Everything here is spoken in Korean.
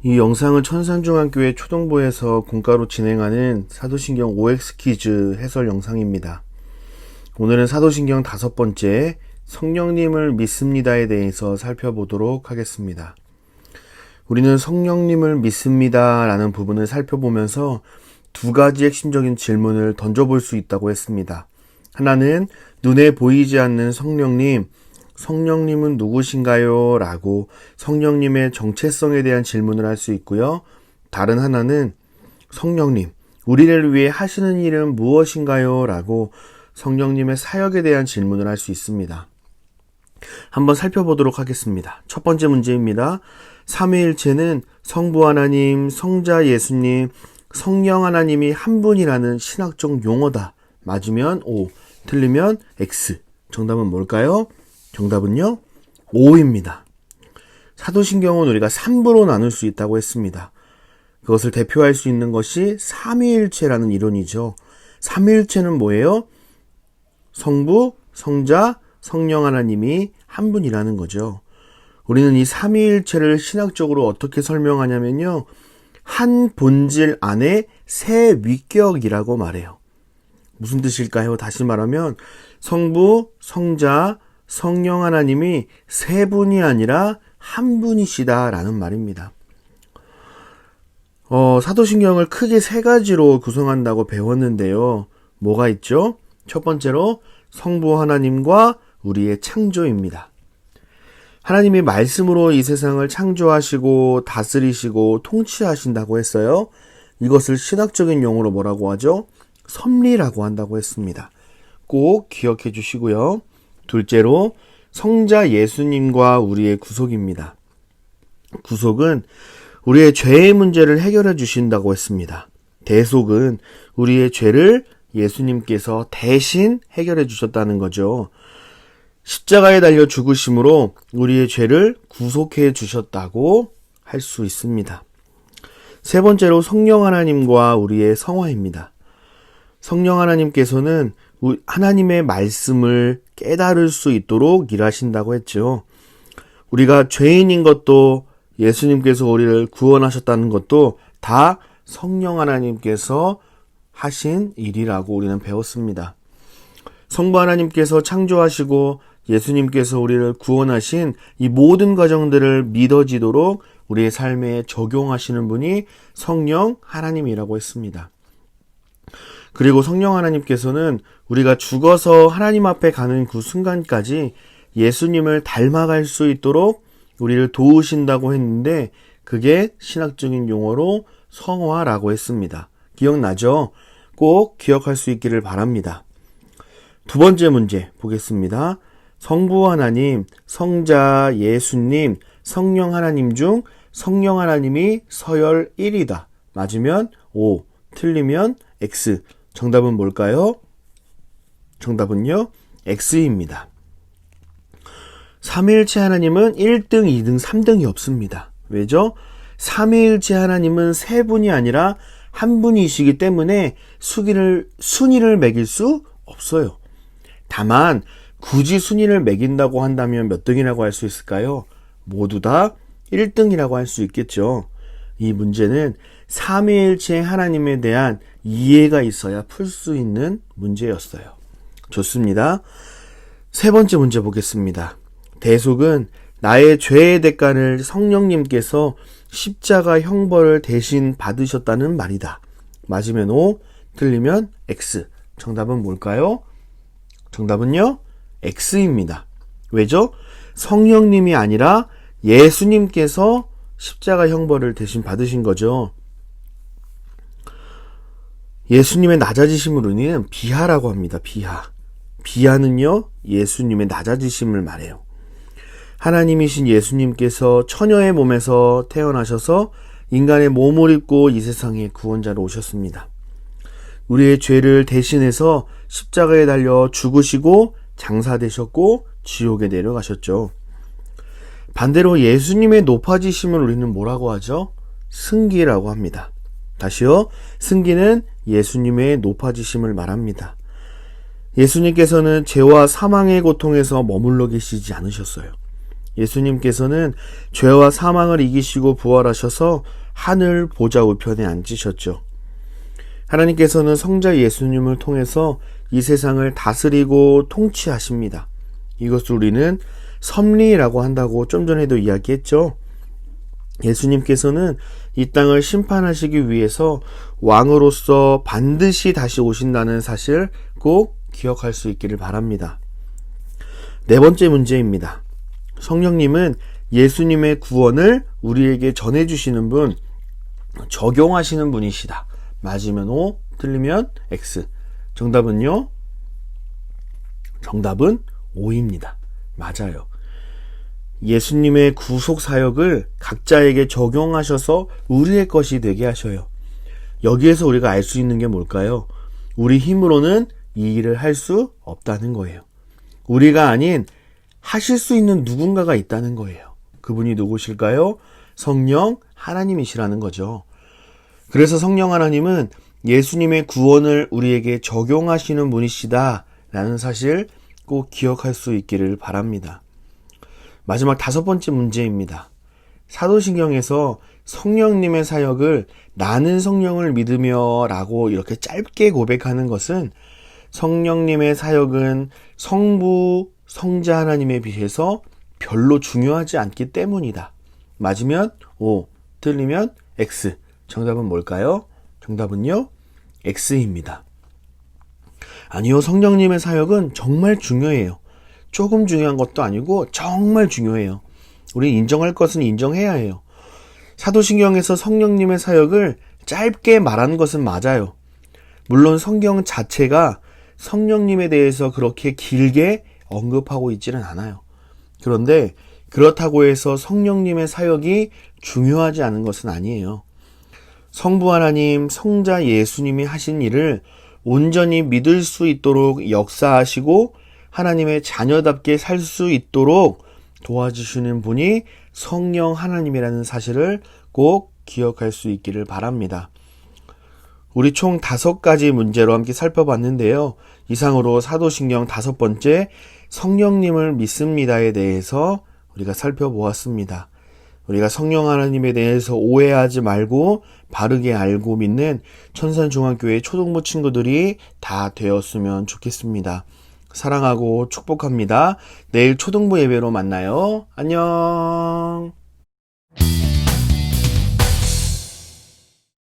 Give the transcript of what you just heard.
이 영상은 천산중앙교회 초등부에서 공과로 진행하는 사도신경 OX 퀴즈 해설 영상입니다. 오늘은 사도신경 5번째 성령님을 믿습니다에 대해서 살펴보도록 하겠습니다. 우리는 성령님을 믿습니다 라는 부분을 살펴보면서 두 가지 핵심적인 질문을 던져볼 수 있다고 했습니다. 하나는 눈에 보이지 않는 성령님, 성령님은 누구신가요? 라고 성령님의 정체성에 대한 질문을 할 수 있고요. 다른 하나는 성령님, 우리를 위해 하시는 일은 무엇인가요? 라고 성령님의 사역에 대한 질문을 할 수 있습니다. 한번 살펴보도록 하겠습니다. 첫 번째 문제입니다. 삼위일체는 성부 하나님, 성자 예수님, 성령 하나님이 한 분이라는 신학적 용어다. 맞으면 O, 틀리면 X. 정답은 뭘까요? 정답은요, O입니다. 사도신경은 우리가 3부로 나눌 수 있다고 했습니다. 그것을 대표할 수 있는 것이 삼위일체라는 이론이죠. 삼위일체는 뭐예요? 성부, 성자, 성령 하나님이 한 분이라는 거죠. 우리는 이 삼위일체를 신학적으로 어떻게 설명하냐면요, 한 본질 안에 세 위격이라고 말해요. 무슨 뜻일까요? 다시 말하면 성부, 성자, 성령 하나님이 세 분이 아니라 한 분이시다라는 말입니다. 사도신경을 크게 세 가지로 구성한다고 배웠는데요. 뭐가 있죠? 첫 번째로 성부 하나님과 우리의 창조입니다. 하나님이 말씀으로 이 세상을 창조하시고 다스리시고 통치하신다고 했어요. 이것을 신학적인 용어로 뭐라고 하죠? 섭리라고 한다고 했습니다. 꼭 기억해 주시고요. 둘째로 성자 예수님과 우리의 구속입니다. 구속은 우리의 죄의 문제를 해결해 주신다고 했습니다. 대속은 우리의 죄를 예수님께서 대신 해결해 주셨다는 거죠. 십자가에 달려 죽으심으로 우리의 죄를 구속해 주셨다고 할 수 있습니다. 세 번째로 성령 하나님과 우리의 성화입니다. 성령 하나님께서는 하나님의 말씀을 깨달을 수 있도록 일하신다고 했죠. 우리가 죄인인 것도 예수님께서 우리를 구원하셨다는 것도 다 성령 하나님께서 하신 일이라고 우리는 배웠습니다. 성부 하나님께서 창조하시고 예수님께서 우리를 구원하신 이 모든 과정들을 믿어지도록 우리의 삶에 적용하시는 분이 성령 하나님이라고 했습니다. 그리고 성령 하나님께서는 우리가 죽어서 하나님 앞에 가는 그 순간까지 예수님을 닮아갈 수 있도록 우리를 도우신다고 했는데 그게 신학적인 용어로 성화라고 했습니다. 기억나죠? 꼭 기억할 수 있기를 바랍니다. 두 번째 문제 보겠습니다. 성부 하나님, 성자 예수님, 성령 하나님 중 성령 하나님이 서열 1이다. 맞으면 O, 틀리면 X. 정답은 뭘까요? 정답은요, X입니다. 삼위일체 하나님은 1등, 2등, 3등이 없습니다. 왜죠? 삼위일체 하나님은 세 분이 아니라 한 분이시기 때문에 순위를 매길 수 없어요. 다만 굳이 순위를 매긴다고 한다면 몇 등이라고 할 수 있을까요? 모두 다 1등이라고 할 수 있겠죠. 이 문제는 삼위일체 하나님에 대한 이해가 있어야 풀 수 있는 문제였어요. 좋습니다. 세 번째 문제 보겠습니다. 대속은 나의 죄의 대가를 성령님께서 십자가 형벌을 대신 받으셨다는 말이다. 맞으면 O, 틀리면 X. 정답은 뭘까요? 정답은요, X입니다. 왜죠? 성령님이 아니라 예수님께서 십자가 형벌을 대신 받으신 거죠. 예수님의 낮아지심을 우리는 비하라고 합니다. 비하는요, 예수님의 낮아지심을 말해요. 하나님이신 예수님께서 처녀의 몸에서 태어나셔서 인간의 몸을 입고 이 세상에 구원자로 오셨습니다. 우리의 죄를 대신해서 십자가에 달려 죽으시고 장사되셨고 지옥에 내려가셨죠. 반대로 예수님의 높아지심을 우리는 뭐라고 하죠? 승기라고 합니다. 다시요. 승기는 예수님의 높아지심을 말합니다. 예수님께서는 죄와 사망의 고통에서 머물러 계시지 않으셨어요. 예수님께서는 죄와 사망을 이기시고 부활하셔서 하늘 보좌 우편에 앉으셨죠. 하나님께서는 성자 예수님을 통해서 이 세상을 다스리고 통치하십니다. 이것을 우리는 섭리라고 한다고 좀 전에도 이야기했죠. 예수님께서는 이 땅을 심판하시기 위해서 왕으로서 반드시 다시 오신다는 사실 꼭 기억할 수 있기를 바랍니다. 네 번째 문제입니다. 성령님은 예수님의 구원을 우리에게 전해주시는 분, 적용하시는 분이시다. 맞으면 O, 틀리면 X. 정답은요? 정답은 O입니다. 맞아요. 예수님의 구속 사역을 각자에게 적용하셔서 우리의 것이 되게 하셔요. 여기에서 우리가 알 수 있는 게 뭘까요? 우리 힘으로는 이 일을 할 수 없다는 거예요. 우리가 아닌 하실 수 있는 누군가가 있다는 거예요. 그분이 누구실까요? 성령 하나님이시라는 거죠. 그래서 성령 하나님은 예수님의 구원을 우리에게 적용하시는 분이시다 라는 사실 꼭 기억할 수 있기를 바랍니다. 마지막 다섯 번째 문제입니다. 사도신경에서 성령님의 사역을 나는 성령을 믿으며 라고 이렇게 짧게 고백하는 것은 성령님의 사역은 성부, 성자 하나님에 비해서 별로 중요하지 않기 때문이다. 맞으면 O, 틀리면 X. 정답은 뭘까요? 정답은요? X입니다. 아니요, 성령님의 사역은 정말 중요해요. 조금 중요한 것도 아니고 정말 중요해요. 우리 인정할 것은 인정해야 해요. 사도신경에서 성령님의 사역을 짧게 말하는 것은 맞아요. 물론 성경 자체가 성령님에 대해서 그렇게 길게 언급하고 있지는 않아요. 그런데 그렇다고 해서 성령님의 사역이 중요하지 않은 것은 아니에요. 성부 하나님, 성자 예수님이 하신 일을 온전히 믿을 수 있도록 역사하시고 하나님의 자녀답게 살 수 있도록 도와주시는 분이 성령 하나님이라는 사실을 꼭 기억할 수 있기를 바랍니다. 우리 총 5가지 문제로 함께 살펴봤는데요. 이상으로 사도신경 5번째 성령님을 믿습니다에 대해서 우리가 살펴보았습니다. 우리가 성령 하나님에 대해서 오해하지 말고 바르게 알고 믿는 천산중앙교회 초등부 친구들이 다 되었으면 좋겠습니다. 사랑하고 축복합니다. 내일 초등부 예배로 만나요. 안녕.